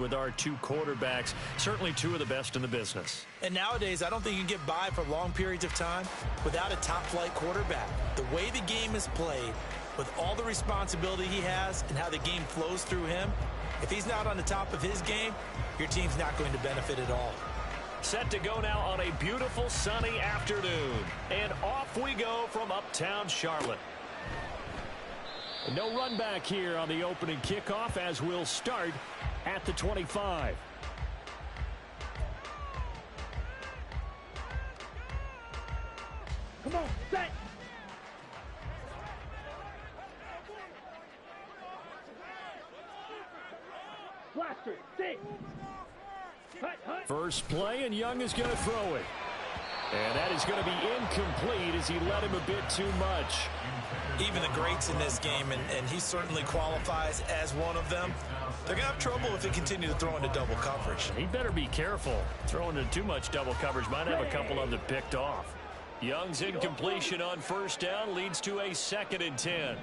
with our two quarterbacks, certainly two of the best in the business. And nowadays, I don't think you can get by for long periods of time without a top-flight quarterback. The way the game is played, with all the responsibility he has and how the game flows through him, if he's not on the top of his game, your team's not going to benefit at all. Set to go now on a beautiful sunny afternoon. And off we go from uptown Charlotte. No run back here on the opening kickoff as we'll start at the 25. Come on, set. Blaster, sit. First play, and Young is going to throw it. And that is going to be incomplete as he led him a bit too much. Even the greats in this game, and he certainly qualifies as one of them, they're going to have trouble if they continue to throw into double coverage. He better be careful. Throwing into too much double coverage might have a couple of them picked off. Young's incompletion on first down leads to a 2nd and 10.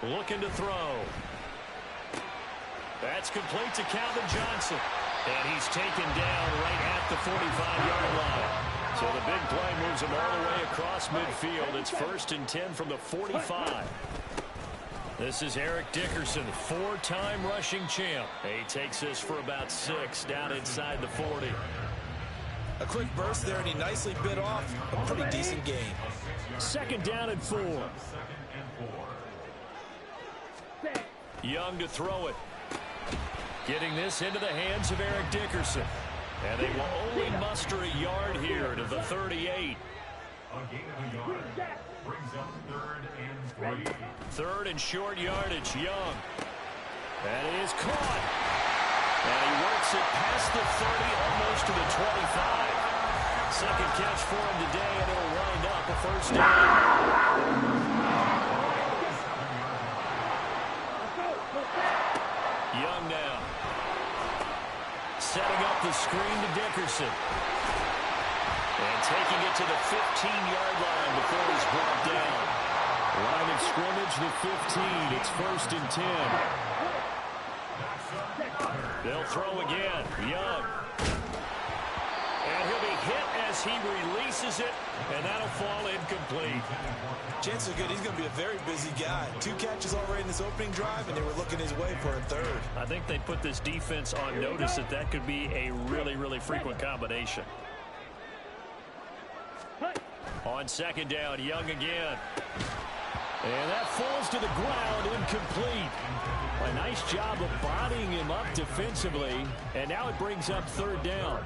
Looking to throw. That's complete to Calvin Johnson. And he's taken down right at the 45-yard line. So the big play moves him all the way across midfield. It's 1st and 10 from the 45. This is Eric Dickerson, 4-time rushing champ. He takes this for about 6 down inside the 40. A quick burst there, and he nicely bit off a pretty decent gain. 2nd down and 4. Young to throw it. Getting this into the hands of Eric Dickerson. And they will only muster a yard here to the 38. A gain of a yard brings up 3rd and 3. 3rd and short yardage, Young. That is caught. And he works it past the 30, almost to the 25. 2nd catch for him today, and it'll wind up a 1st down. Young now. Setting up the screen to Dickerson. And taking it to the 15-yard line before he's brought down. Line of scrimmage, the 15. It's 1st and 10. They'll throw again. Young. And he'll be hit as he releases it, and that'll fall incomplete. Chances are good he's going to be a very busy guy. 2 catches already in this opening drive, and they were looking his way for a 3rd. I think they put this defense on notice that that could be a really, really frequent combination. On 2nd down, Young again. And that falls to the ground, incomplete. A nice job of bodying him up defensively, and now it brings up 3rd down.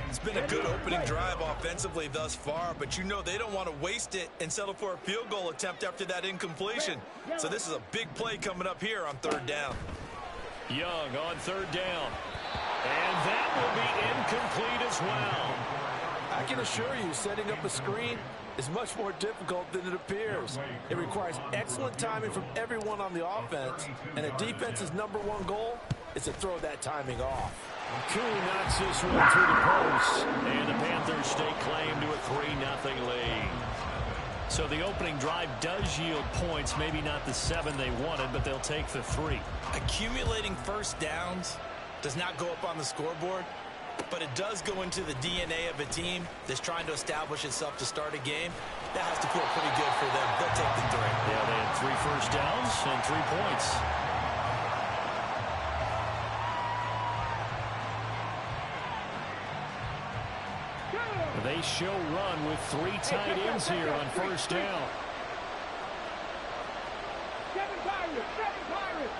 It's been a good opening drive offensively thus far, but you know they don't want to waste it and settle for a field goal attempt after that incompletion. So this is a big play coming up here on 3rd down. Young on 3rd down. And that will be incomplete as well. I can assure you, setting up a screen is much more difficult than it appears. It requires excellent timing from everyone on the offense, and a defense's #1 goal is to throw that timing off. Koo knocks this one through the post, and the Panthers stake claim to a 3-0 lead. So the opening drive does yield points, maybe not the 7 they wanted, but they'll take the 3. Accumulating first downs does not go up on the scoreboard, but it does go into the DNA of a team that's trying to establish itself to start a game. That has to feel pretty good for them. They'll take the 3. Yeah, they had 3 first downs and 3 points. They show run with 3 tight ends here on first down. 7 Pirates, 7 Pirates.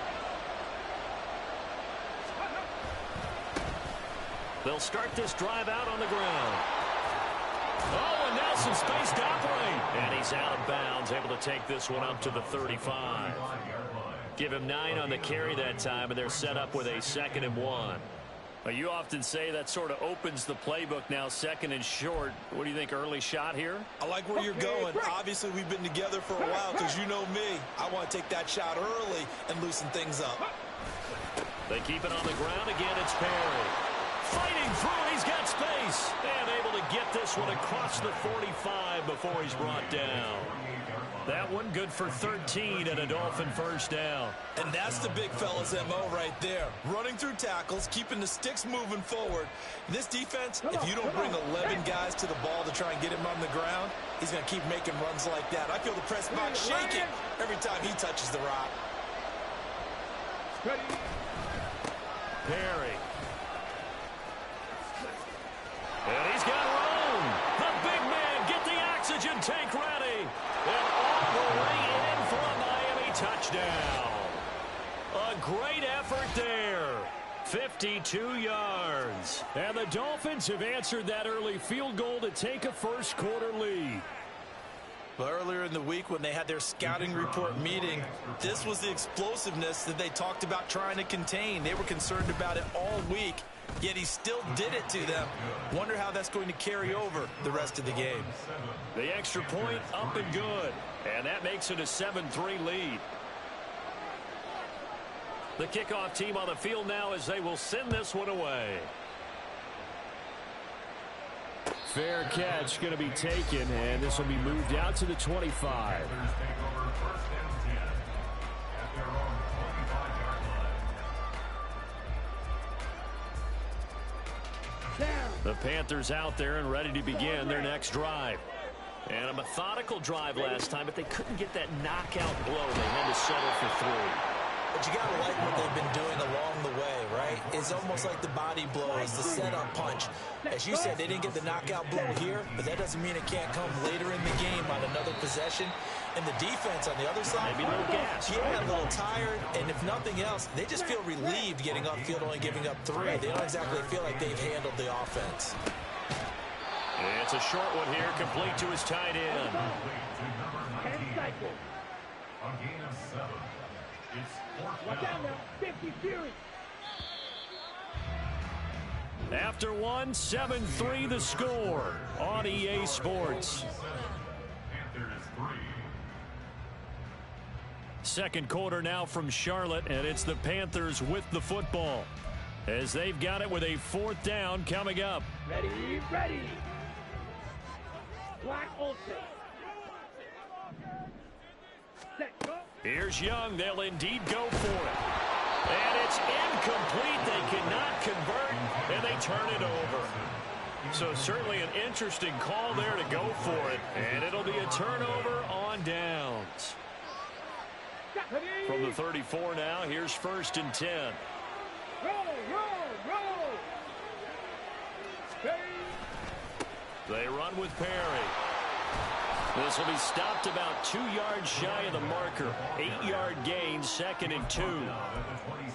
They'll start this drive out on the ground. Oh, and now some space to operate. And he's out of bounds, able to take this one up to the 35. Give him 9 on the carry that time, and they're set up with a 2nd and 1. You often say that sort of opens the playbook now, 2nd and short. What do you think, early shot here? I like where you're going. Obviously, we've been together for a while because you know me. I want to take that shot early and loosen things up. They keep it on the ground again. It's Perry. Fighting through it. He's got space. And able to get this one across the 45 before he's brought down. That one good for 13 and a Dolphin first down. And that's the big fella's MO right there. Running through tackles, keeping the sticks moving forward. This defense, if you don't bring 11 guys to the ball to try and get him on the ground, he's going to keep making runs like that. I feel the press box shaking every time he touches the rock. Perry. And he's got room. The big man, get the oxygen tank ready. And all the way in for a Miami touchdown. A great effort there. 52 yards. And the Dolphins have answered that early field goal to take a first-quarter lead. Well, earlier in the week when they had their scouting report meeting, this was the explosiveness that they talked about trying to contain. They were concerned about it all week, yet he still did it to them. Wonder how that's going to carry over the rest of the game. The extra point up and good, and that makes it a 7-3 lead. The kickoff team on the field now as they will send this one away. Fair catch going to be taken, and this will be moved out to the 25. The Panthers out there and ready to begin their next drive. And a methodical drive last time, but they couldn't get that knockout blow. They had to settle for 3. But you got to like what they've been doing along the way, right? It's almost like the body blows, the setup punch. As you said, they didn't get the knockout blow here, but that doesn't mean it can't come later in the game on another possession. And the defense on the other side, maybe a little gas. Yeah, a little tired. And if nothing else, they just feel relieved getting upfield, only giving up 3. They don't exactly feel like they've handled the offense. It's a short one here, complete to his tight end. 10 cycles. A gain of 7. It's Watch out now. 50 Fury. After one, 7-3 the score on EA Sports. Panthers 3. Second quarter now from Charlotte, and it's the Panthers with the football as they've got it with a 4th down coming up. Ready, ready. Black Olsen. Set, go. Here's Young. They'll indeed go for it. And it's incomplete. They cannot convert, and they turn it over. So certainly an interesting call there to go for it, and it'll be a turnover on downs. From the 34 now, here's 1st and 10. Roll, roll, roll. They run with Perry. This will be stopped about 2 yards shy of the marker. 8-yard gain, 2nd and 2.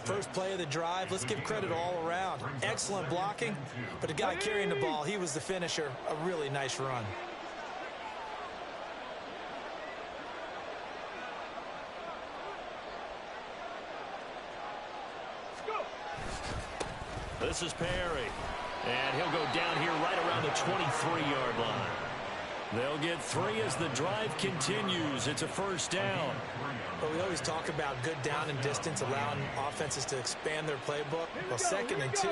First play of the drive, let's give credit all around. Excellent blocking, but the guy carrying the ball, he was the finisher. A really nice run. This is Perry. And he'll go down here right around the 23-yard line. They'll get 3 as the drive continues. It's a 1st down. But we always talk about good down and distance, allowing offenses to expand their playbook. Well, 2nd and 2,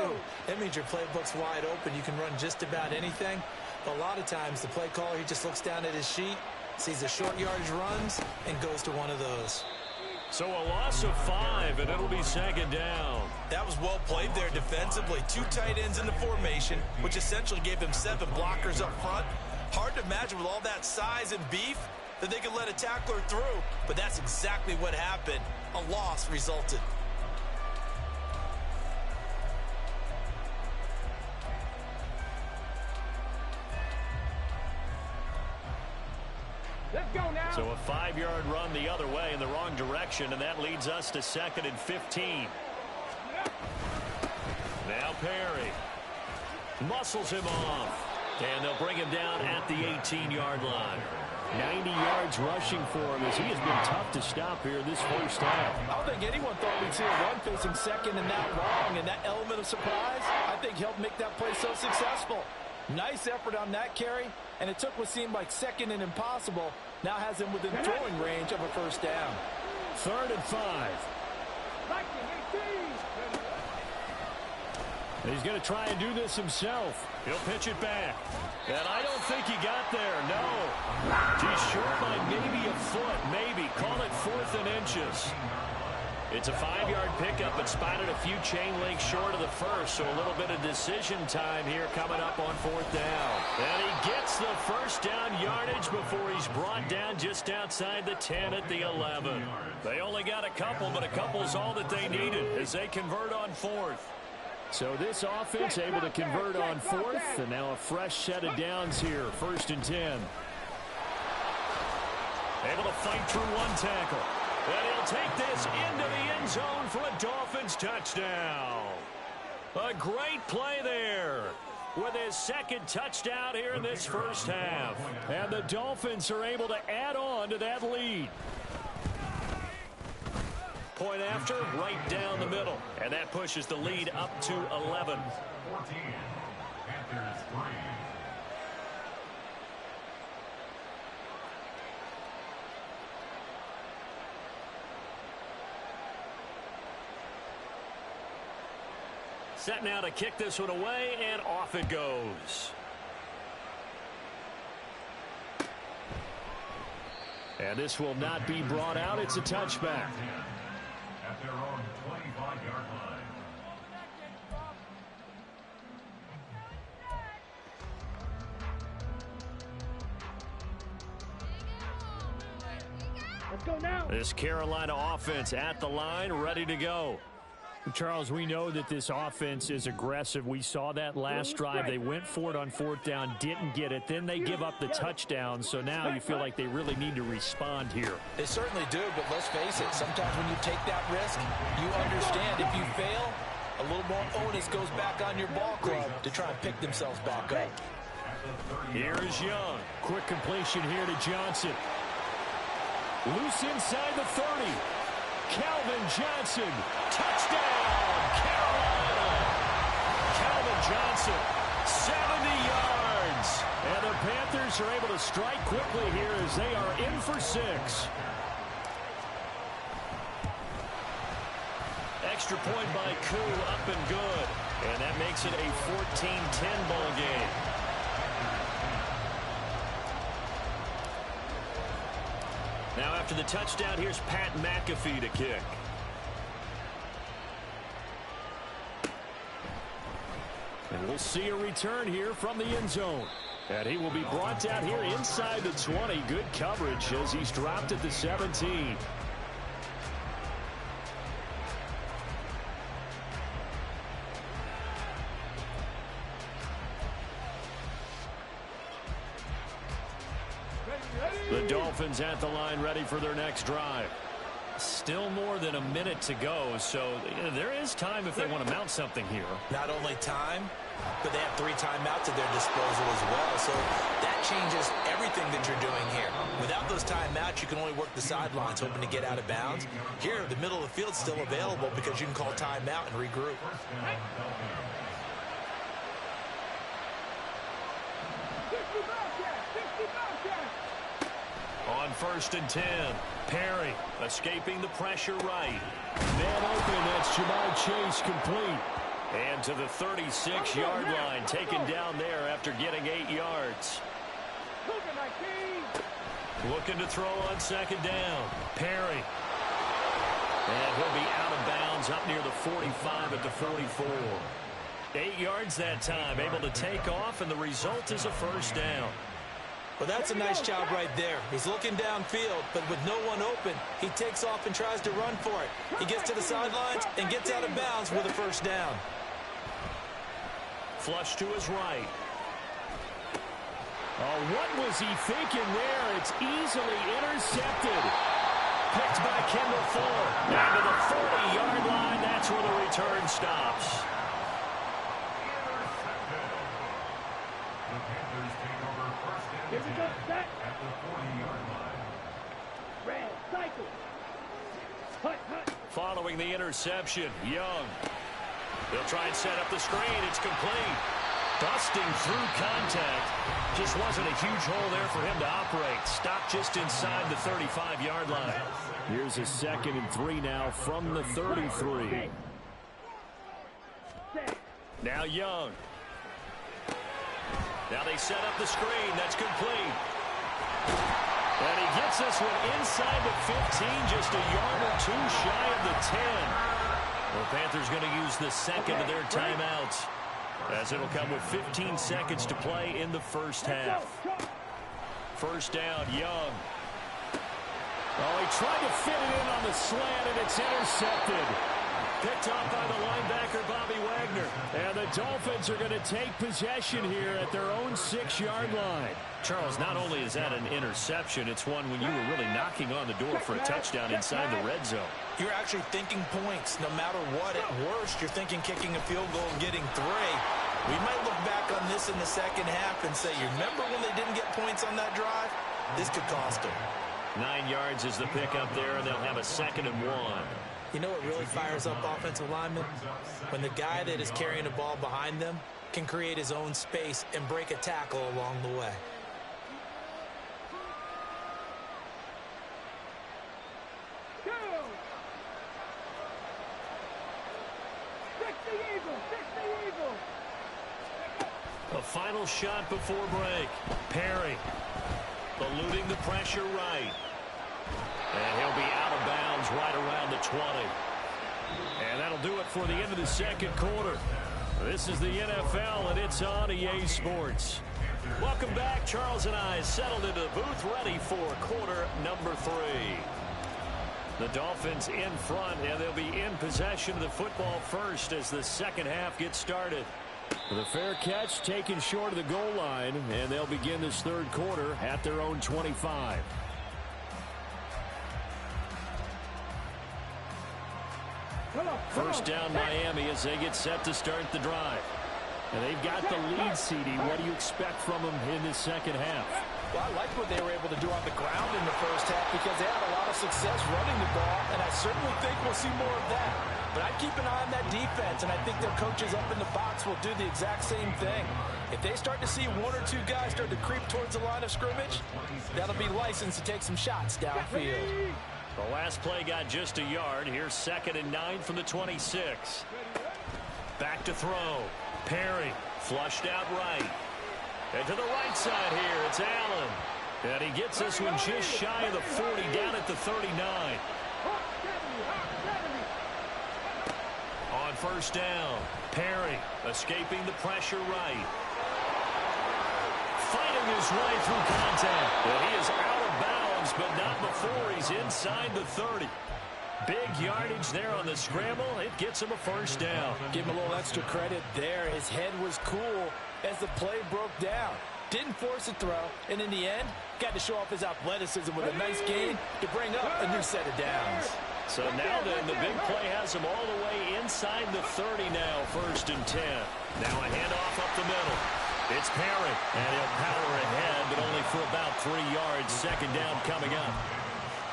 that means your playbook's wide open. You can run just about anything. But a lot of times, the play caller, he just looks down at his sheet, sees the short yardage runs, and goes to one of those. So a loss of 5, and it'll be 2nd down. That was well played there defensively. 2 tight ends in the formation, which essentially gave them 7 blockers up front. Hard to imagine with all that size and beef that they could let a tackler through, but that's exactly what happened. A loss resulted. Let's go now. So a 5-yard run the other way in the wrong direction, and that leads us to 2nd and 15. Now Perry muscles him off. And they'll bring him down at the 18-yard line. 90 yards rushing for him as he has been tough to stop here this first half. I don't think anyone thought we'd see a run facing second and that long, and that element of surprise, I think, helped make that play so successful. Nice effort on that carry, and it took what seemed like second and impossible, now has him within throwing range of a 1st down. 3rd and 5. He's going to try and do this himself. He'll pitch it back. And I don't think he got there, no. He's short by maybe a foot, maybe. Call it 4th and inches. It's a 5-yard pickup, but spotted a few chain links short of the first, so a little bit of decision time here coming up on 4th down. And he gets the first down yardage before he's brought down just outside the 10 at the 11. They only got a couple, but a couple's all that they needed as they convert on 4th. So this offense able to convert on 4th, and now a fresh set of downs here, 1st and 10. Able to fight through one tackle. And he'll take this into the end zone for a Dolphins touchdown. A great play there with his 2nd touchdown here in this first half. And the Dolphins are able to add on to that lead. Point after, right down the middle. And that pushes the lead up to 11. 14. Panthers 3. Set now to kick this one away, and off it goes. And this will not be brought out. It's a touchback. At their own 25-yard line. Let's go now. This Carolina offense at the line, ready to go. Charles, we know that this offense is aggressive. We saw that last drive. They went for it on 4th down, didn't get it. Then they give up the touchdown. So now you feel like they really need to respond here. They certainly do, but let's face it. Sometimes when you take that risk, you understand if you fail, a little more onus goes back on your ball club to try and pick themselves back up. Here's Young. Quick completion here to Johnson. Loose inside the 30. Calvin Johnson. Touchdown, Carolina. Calvin Johnson, 70 yards. And the Panthers are able to strike quickly here as they are in for 6. Extra point by Koo, up and good. And that makes it a 14-10 ball game. Now after the touchdown, here's Pat McAfee to kick. And we'll see a return here from the end zone. And he will be brought down here inside the 20. Good coverage as he's dropped at the 17. The Dolphins at the line ready for their next drive. Still more than a minute to go, so there is time if they want to mount something here. Not only time, but they have 3 timeouts at their disposal as well, so that changes everything that you're doing here. Without those timeouts, you can only work the sidelines, hoping to get out of bounds. Here, the middle of the field's still available because you can call timeout and regroup. On 1st and 10, Perry escaping the pressure right. Man open, that's Jamar Chase complete. And to the 36-yard line, taken down there after getting 8 yards. Looking to throw on 2nd down. Perry. And he'll be out of bounds up near the 45 at the 44. 8 yards that time, able to take off, and the result is a 1st down. Well, that's a nice job right there. He's looking downfield, but with no one open, he takes off and tries to run for it. He gets to the sidelines and gets out of bounds with a 1st down. Flush to his right. Oh, what was he thinking there? It's easily intercepted. Picked by Kendall Fuller. Down to the 40-yard line. That's where the return stops. Here we go, set. At the 40-yard line. Red, cycle. Hut, hut. Following the interception, Young. They'll try and set up the screen. It's complete. Busting through contact. Just wasn't a huge hole there for him to operate. Stopped just inside the 35-yard line. Here's a 2nd and 3 now from the 33. Set. Now Young. Now they set up the screen. That's complete. And he gets this one inside the 15, just a yard or two shy of the 10. The Panthers going to use the second of their timeouts, as it'll come with 15 seconds to play in the first half. First down, Young. Oh, he tried to fit it in on the slant, and it's intercepted. Picked off by the linebacker, Bobby Wagner. And the Dolphins are going to take possession here at their own 6-yard line. Charles, not only is that an interception, it's one when you were really knocking on the door for a touchdown inside the red zone. You're actually thinking points. No matter what, at worst, you're thinking kicking a field goal and getting 3. We might look back on this in the second half and say, you remember when they didn't get points on that drive? This could cost them. 9 yards is the pickup there, and they'll have a 2nd and 1. You know what really fires up offensive linemen? When the guy that is carrying the ball behind them can create his own space and break a tackle along the way. A final shot before break. Perry eluding the pressure right. And he'll be out of bounds right around the 20. And that'll do it for the end of the second quarter. This is the NFL, and it's on EA Sports. Welcome back. Charles and I settled into the booth, ready for quarter number 3. The Dolphins in front, and they'll be in possession of the football first as the second half gets started. The fair catch taken short of the goal line, and they'll begin this third quarter at their own 25. First down Miami as they get set to start the drive. And they've got the lead, CD. What do you expect from them in this second half? Well, I like what they were able to do on the ground in the first half because they had a lot of success running the ball, and I certainly think we'll see more of that. But I'd keep an eye on that defense, and I think their coaches up in the box will do the exact same thing. If they start to see 1 or 2 guys start to creep towards the line of scrimmage, that'll be licensed to take some shots downfield. The last play got just a yard. Here's 2nd and 9 from the 26. Back to throw. Perry flushed out right. And to the right side here, it's Allen. And he gets this one just shy of the 40, down at the 39. On first down, Perry escaping the pressure right. Fighting his way through contact. And he is out of bounds, but not before he's inside the 30. Big yardage there on the scramble. It gets him a first down. Give him a little extra credit there. His head was cool as the play broke down. Didn't force a throw, and in the end, got to show off his athleticism with a nice gain to bring up a new set of downs. So now then, the big play has him all the way inside the 30 now, 1st and 10. Now a handoff up the middle. It's Perry, and he'll power ahead, but only for about 3 yards. 2nd down coming up.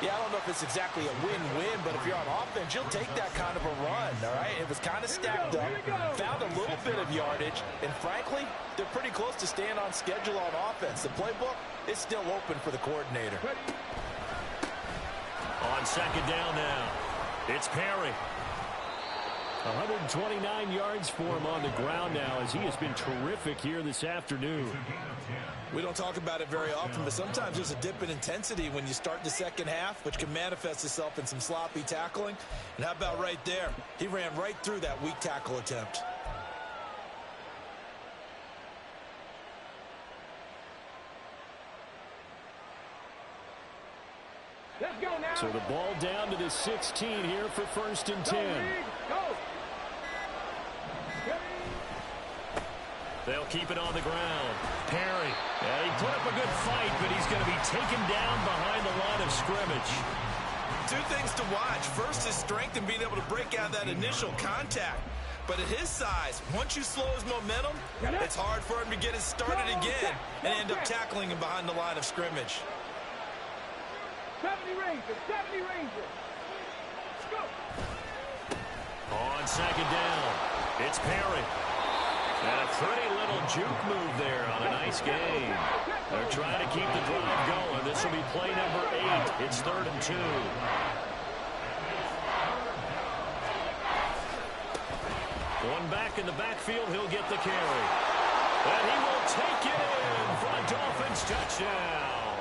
Yeah, I don't know if it's exactly a win-win, but if you're on offense, you'll take that kind of a run, all right? It was kind of stacked up, found a little bit of yardage, and frankly, they're pretty close to staying on schedule on offense. The playbook is still open for the coordinator. On 2nd down now, it's Perry. 129 yards for him on the ground now, as he has been terrific here this afternoon. We don't talk about it very often, but sometimes there's a dip in intensity when you start the second half, which can manifest itself in some sloppy tackling. And how about right there? He ran right through that weak tackle attempt. Let's go now. So the ball down to the 16 here for 1st and 10. Go. They'll keep it on the ground. Perry. Yeah, he put up a good fight, but he's going to be taken down behind the line of scrimmage. 2 things to watch. First, his strength and being able to break out that initial contact. But at his size, once you slow his momentum, it's hard for him to get it started again and end up tackling him behind the line of scrimmage. 70 Rangers, 70 Rangers. Let's go. On 2nd down, it's Perry. And a pretty little juke move there on a nice game. They're trying to keep the drive going. This will be play number 8. It's 3rd and 2. One back in the backfield, he'll get the carry. And he will take it in for a Dolphins touchdown.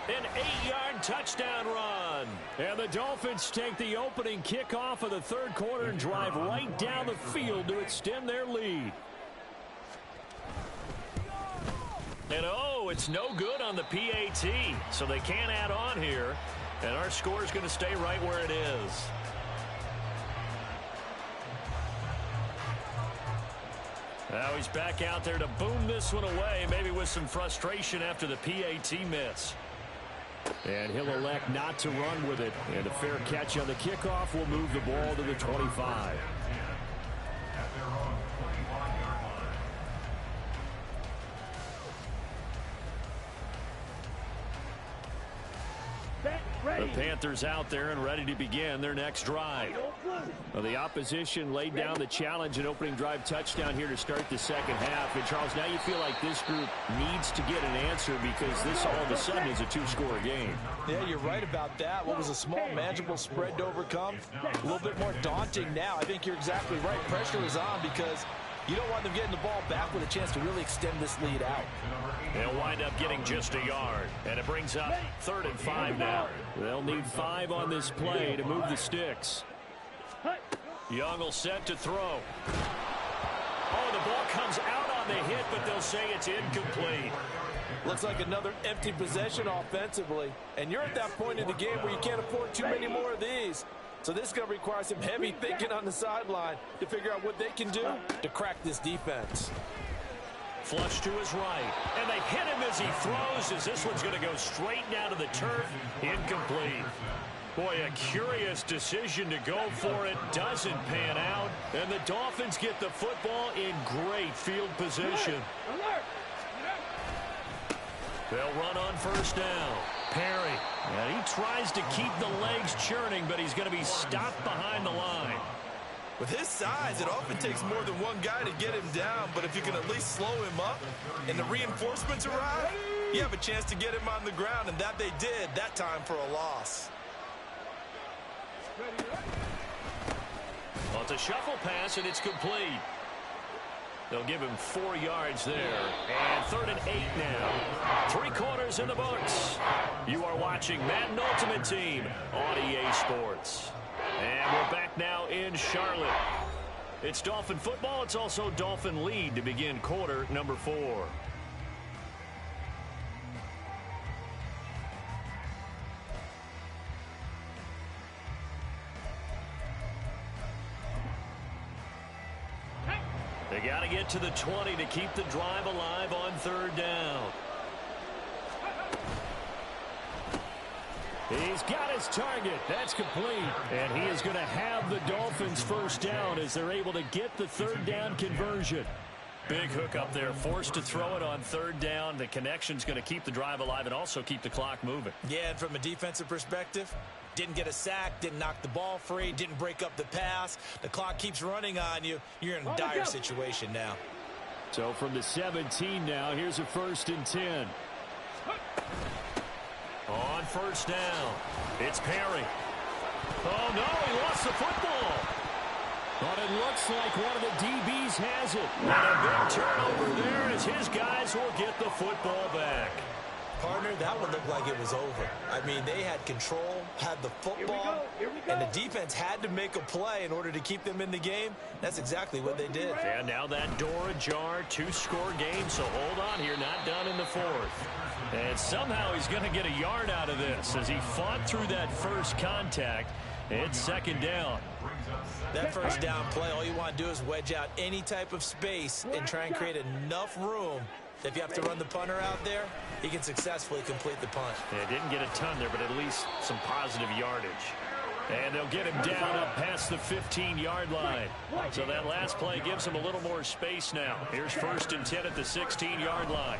An 8-yard touchdown run. And the Dolphins take the opening kickoff of the third quarter and drive right down the field to extend their lead. And oh, it's no good on the PAT, so they can't add on here. And our score is going to stay right where it is. Now he's back out there to boom this one away, maybe with some frustration after the PAT miss. And he'll elect not to run with it. And a fair catch on the kickoff will move the ball to the 25. The Panthers out there and ready to begin their next drive. Well, the opposition laid down the challenge and opening drive touchdown here to start the second half. And, Charles, now you feel like this group needs to get an answer because this all of a sudden is a two-score game. Yeah, you're right about that. What was a small, manageable spread to overcome? A little bit more daunting now. I think you're exactly right. Pressure is on because you don't want them getting the ball back with a chance to really extend this lead out. They'll wind up getting just a yard, and it brings up 3rd and 5 now. They'll need 5 on this play to move the sticks. Young will set to throw. Oh, the ball comes out on the hit, but they'll say it's incomplete. Looks like another empty possession offensively. And you're at that point in the game where you can't afford too many more of these. So this is going to require some heavy thinking on the sideline to figure out what they can do to crack this defense. Flush to his right, and they hit him as he throws, as this one's going to go straight down to the turf. Incomplete. Boy, a curious decision to go for it. Doesn't pan out, and the Dolphins get the football in great field position. They'll run on 1st down. Perry, and he tries to keep the legs churning, but he's going to be stopped behind the line. With his size, it often takes more than one guy to get him down, but if you can at least slow him up and the reinforcements arrive, you have a chance to get him on the ground, and that they did that time for a loss. Well, it's a shuffle pass, and it's complete. They'll give him 4 yards there, and 3rd and 8 now. 3 quarters in the books. You are watching Madden Ultimate Team on EA Sports. And we're back now in Charlotte. It's Dolphin football. It's also Dolphin lead to begin quarter number 4. They got to get to the 20 to keep the drive alive on 3rd down. He's got his target. That's complete. And he is going to have the Dolphins 1st down as they're able to get the 3rd down conversion. Big hook up there, forced to throw it on 3rd down. The connection's going to keep the drive alive and also keep the clock moving. Yeah, and from a defensive perspective, didn't get a sack, didn't knock the ball free, didn't break up the pass. The clock keeps running on you. You're in a dire situation now. So from the 17 now, here's a 1st and 10. On 1st down, it's Perry. Oh, no, he lost the football. But it looks like one of the DBs has it. And a big turnover there as his guys will get the football back. Partner, that one looked like it was over. I mean, they had control, had the football, and the defense had to make a play in order to keep them in the game. That's exactly what they did. And now that door ajar, 2-score game, so hold on here, not done in the 4th. And somehow he's going to get a yard out of this as he fought through that first contact. It's 2nd down. That 1st down play, all you want to do is wedge out any type of space and try and create enough room that if you have to run the punter out there, he can successfully complete the punt. Yeah, didn't get a ton there, but at least some positive yardage. And they'll get him down up past the 15-yard line. So that last play gives him a little more space now. Here's 1st and 10 at the 16-yard line.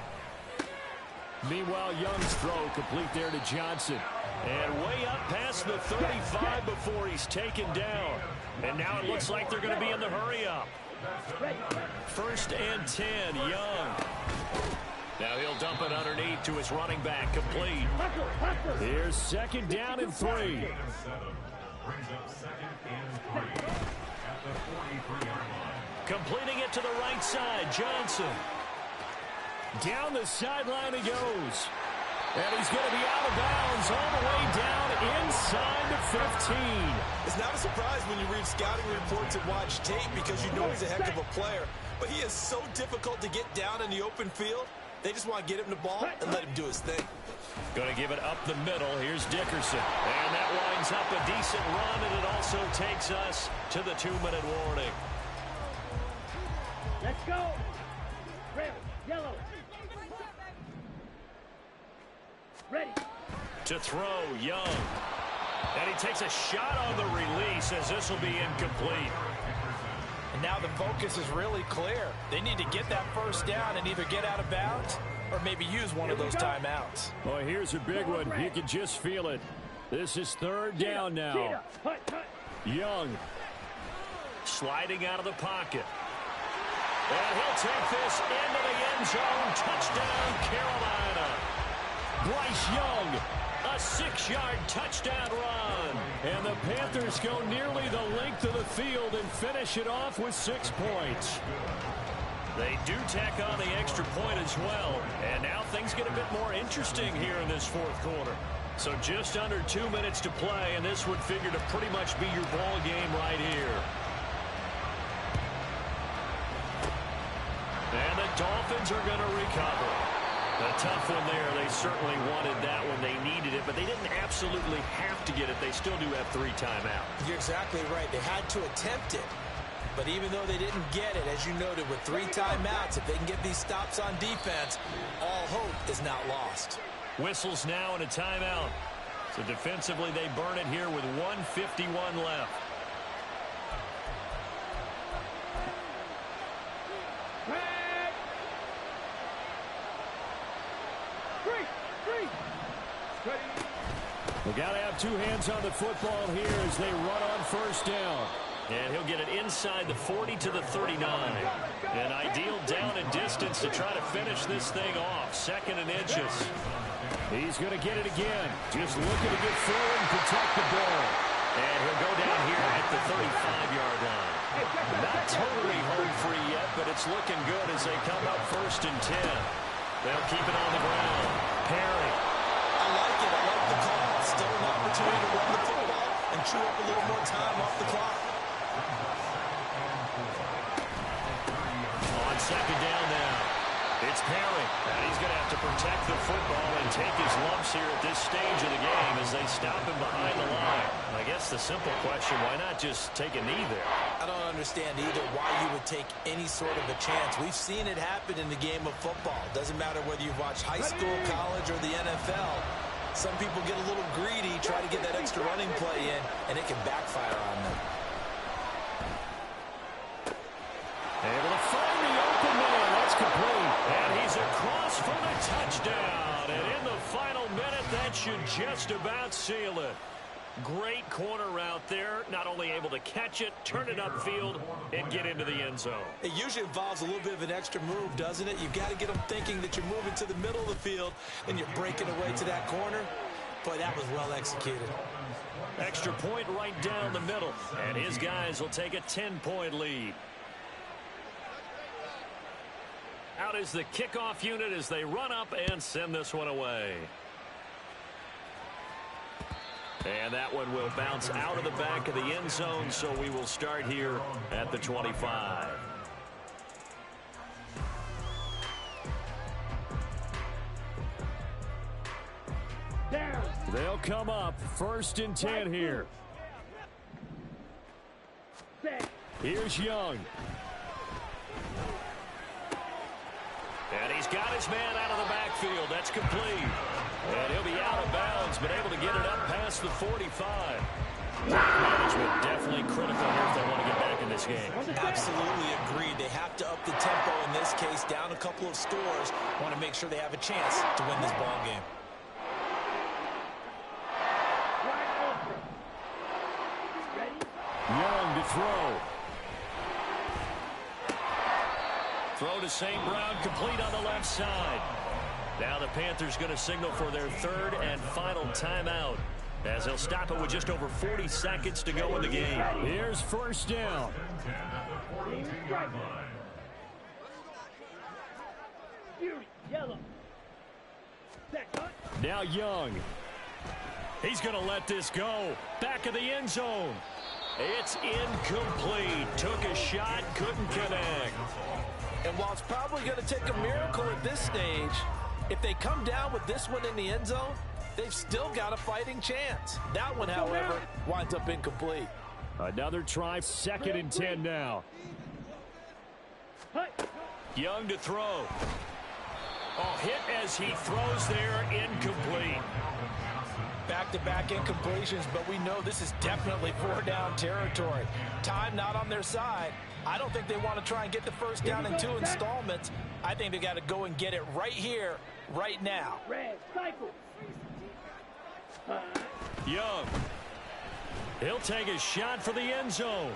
Meanwhile, Young's throw complete there to Johnson. And way up past the 35 before he's taken down. And now it looks like they're going to be in the hurry-up. 1st and 10, Young. Now he'll dump it underneath to his running back, complete. Here's 2nd down and 3. the 43-yard line. Completing it to the right side, Johnson. Down the sideline he goes. And he's going to be out of bounds all the way down inside the 15. It's not a surprise when you read scouting reports and watch tape because you know he's a heck of a player. But he is so difficult to get down in the open field. They just want to get him the ball and let him do his thing. Going to give it up the middle. Here's Dickerson. And that winds up a decent run, and it also takes us to the 2-minute warning. Let's go. Red, yellow. Ready. To throw, Young. And he takes a shot on the release as this will be incomplete. And now the focus is really clear. They need to get that first down and either get out of bounds or maybe use one of those timeouts. Well, here's a big one. You can just feel it. This is third down now. Young. Sliding out of the pocket. And he'll take this into the end zone. Touchdown, Carolina. Bryce Young, a 6-yard touchdown run. And the Panthers go nearly the length of the field and finish it off with 6 points. They do tack on the extra point as well. And now things get a bit more interesting here in this fourth quarter. So just under 2 minutes to play, and this would figure to pretty much be your ball game right here. And the Dolphins are going to recover. A tough one there. They certainly wanted that when they needed it, but they didn't absolutely have to get it. They still do have 3 timeouts. You're exactly right. They had to attempt it. But even though they didn't get it, as you noted, with 3 timeouts, if they can get these stops on defense, all hope is not lost. Whistles now and a timeout. So defensively, they burn it here with 1:51 left. We got to have 2 hands on the football here as they run on first down. And he'll get it inside the 40 to the 39. An ideal down and distance to try to finish this thing off. 2nd and inches. He's going to get it again. Just looking to get forward and protect the ball. And he'll go down here at the 35-yard line. Not totally home free yet, but it's looking good as they come up 1st and 10. They'll keep it on the ground. Perry. I like it. I like the call. Still an opportunity to run the football and chew up a little more time off the clock. On 2nd down now. It's Perry. And he's going to have to protect the football and take his lumps here at this stage of the game as they stop him behind the line. I guess the simple question, why not just take a knee there? I don't understand either why you would take any sort of a chance. We've seen it happen in the game of football. Doesn't matter whether you watch high school, college, or the NFL. Some people get a little greedy, try to get that extra running play in, and it can backfire on them. Able to find the open man. That's complete. And he's across for the touchdown. And in the final minute, that should just about seal it. Great corner route there. Not only able to catch it, turn it upfield, and get into the end zone. It usually involves a little bit of an extra move, doesn't it? You've got to get them thinking that you're moving to the middle of the field and you're breaking away to that corner. Boy, that was well executed. Extra point right down the middle. And his guys will take a 10-point lead. Out is the kickoff unit as they run up and send this one away. And that one will bounce out of the back of the end zone, so we will start here at the 25. Down. They'll come up 1st and 10 here. Set. Here's Young. And he's got his man out of the backfield. That's complete. And he'll be out of bounds, but able to get it up past the 45. Management definitely critical here if they want to get back in this game. Absolutely agreed. They have to up the tempo in this case, down a couple of scores. Want to make sure they have a chance to win this ball game. Young to throw. Throw to St. Brown, complete on the left side. Now the Panthers going to signal for their 3rd and final timeout. as they'll stop it with just over 40 seconds to go in the game. Here's first down. Fury, yellow. Set, cut. Now Young. He's going to let this go. Back of the end zone. It's incomplete. Took a shot, couldn't connect. And while it's probably going to take a miracle at this stage, if they come down with this one in the end zone, they've still got a fighting chance. That one, however, winds up incomplete. Another try, 2nd and 10 now. Young to throw. Oh, hit as he throws there, incomplete. Back-to-back incompletions, but we know this is definitely 4-down territory. Time not on their side. I don't think they want to try and get the first down in 2 installments. I think they got to go and get it right here, right now. Red, cycle. Young. He'll take a shot for the end zone.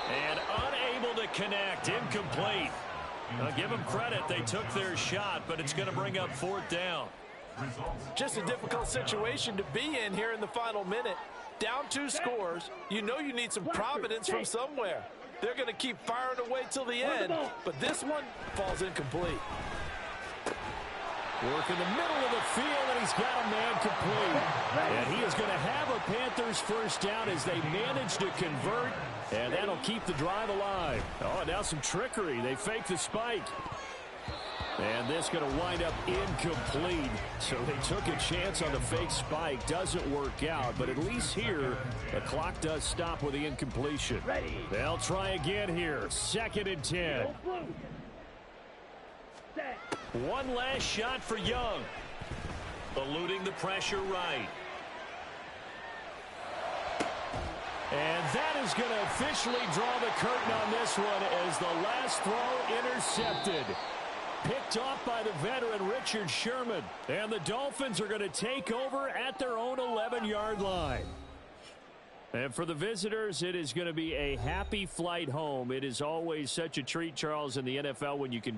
And unable to connect, incomplete. Give them credit, they took their shot, but it's going to bring up 4th down. Just a difficult situation to be in here in the final minute. Down 2 scores, you know you need some providence from somewhere. They're going to keep firing away till the end, but this one falls incomplete. Work in the middle of the field, and he's got a man complete. And he is going to have a Panthers first down as they manage to convert, and that'll keep the drive alive. Oh, now some trickery. They fake the spike. And this going to wind up incomplete. So they took a chance on the fake spike. Doesn't work out, but at least here, the clock does stop with the incompletion. They'll try again here. 2nd and 10. One last shot for Young. Eluding the pressure right. And that is going to officially draw the curtain on this one as the last throw intercepted. Picked off by the veteran Richard Sherman. And the Dolphins are going to take over at their own 11-yard line. And for the visitors, it is going to be a happy flight home. It is always such a treat, Charles, in the NFL when you can